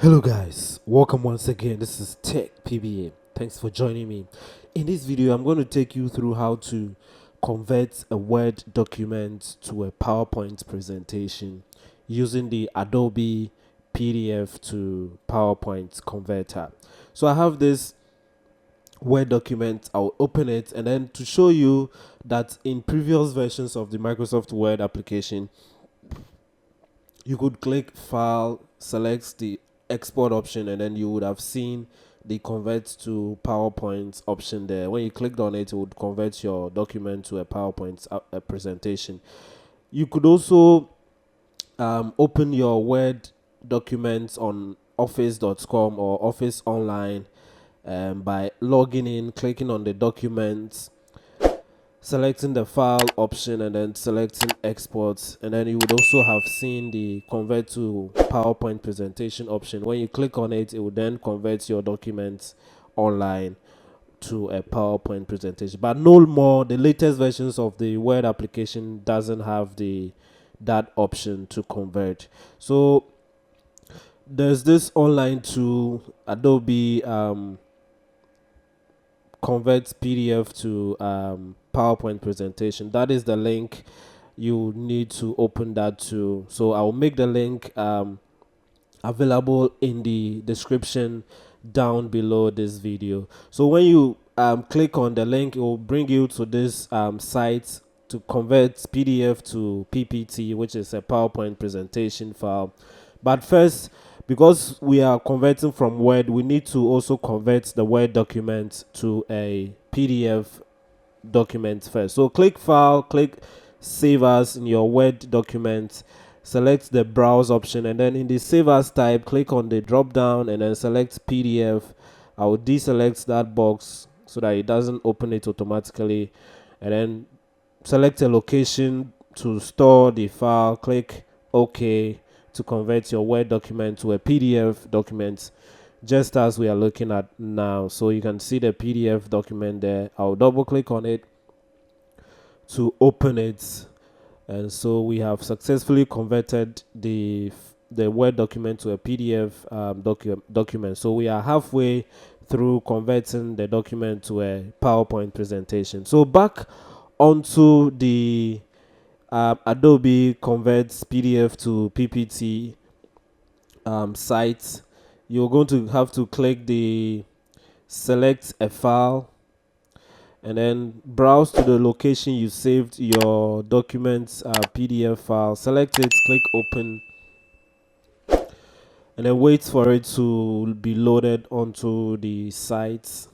Hello guys, welcome once again. This is Tech PBA. Thanks for joining me. In this video, I'm going to take you through how to convert a Word document to a PowerPoint presentation using the Adobe PDF to PowerPoint converter. So I have this Word document. I'll open it, and then to show you that in previous versions of the Microsoft Word application, you could click File, select the export option, and then you would have seen the convert to PowerPoint option there. When you clicked on it, it would convert your document to a PowerPoint presentation. You could also open your Word documents on office.com or Office Online by logging in, clicking on the documents, selecting the file option, and then selecting export. And then you would also have seen the convert to PowerPoint presentation option. When you click on it, it will then convert your documents online to a PowerPoint presentation. But no more, the latest versions of the Word application doesn't have that option to convert. So there's this online tool, Adobe converts PDF to PowerPoint presentation. That is the link you need to open that to. So I'll make the link available in the description down below this video. So when you click on the link, it will bring you to this site to convert PDF to PPT, which is a PowerPoint presentation file. But first, because we are converting from Word, we need to also convert the Word document to a PDF document first. So click File, click Save As in your Word document, select the Browse option, and then in the Save As type, click on the drop down and then select PDF. I will deselect that box so that it doesn't open it automatically, and then select a location to store the file. Click OK to convert your Word document to a PDF document, just as we are looking at now. So you can see the PDF document there. I'll double click on it to open it, and so we have successfully converted the Word document to a PDF document. So we are halfway through converting the document to a PowerPoint presentation. So back onto the Adobe converts PDF to PPT site, you're going to have to click the select a file and then browse to the location you saved your documents PDF file. Select it, click open, and then wait for it to be loaded onto the site,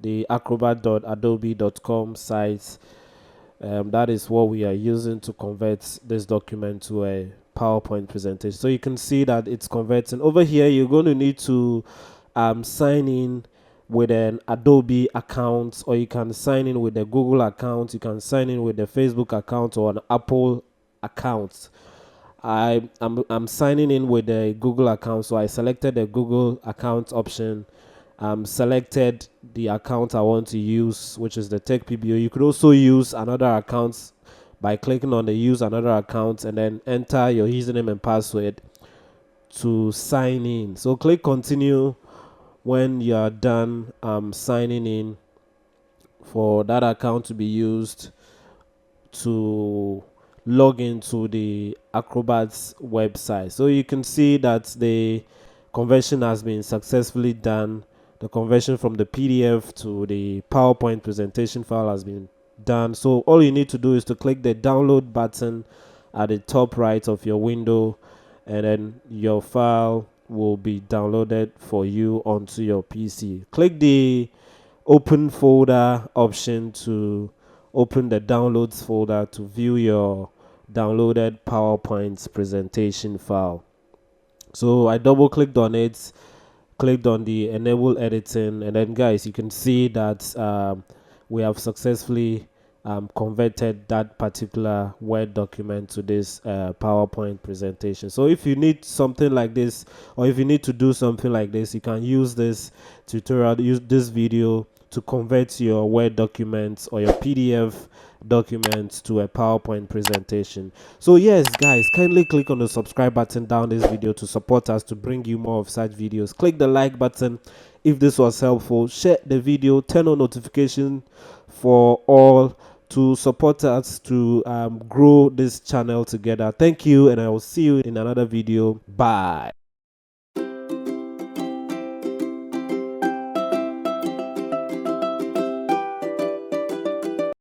the acrobat.adobe.com site. That is what we are using to convert this document to a PowerPoint presentation. So you can see that it's converting. Over here, you're going to need to sign in with an Adobe account, or you can sign in with a Google account. You can sign in with a Facebook account or an Apple account. I'm signing in with a Google account, so I selected the Google account option. Selected the account I want to use, which is the Tech PBO. You could also use another account by clicking on the use another account and then enter your username and password to sign in. So click continue when you are done signing in for that account to be used to log into the Acrobat's website. So you can see that the conversion has been successfully done. The conversion from the PDF to the PowerPoint presentation file has been done. So all you need to do is to click the download button at the top right of your window, and then your file will be downloaded for you onto your PC. Click the open folder option to open the downloads folder to view your downloaded PowerPoint presentation file. So I double clicked on it, clicked on the enable editing, and then guys, you can see that we have successfully converted that particular Word document to this PowerPoint presentation. So if you need something like this, or if you need to do something like this, you can use this tutorial, use this video to convert your Word documents or your PDF documents to a PowerPoint presentation. So yes guys, kindly click on the subscribe button down this video to support us to bring you more of such videos. Click the like button if this was helpful. Share the video, turn on notification for all to support us to grow this channel together. Thank you, and I will see you in another video. Bye.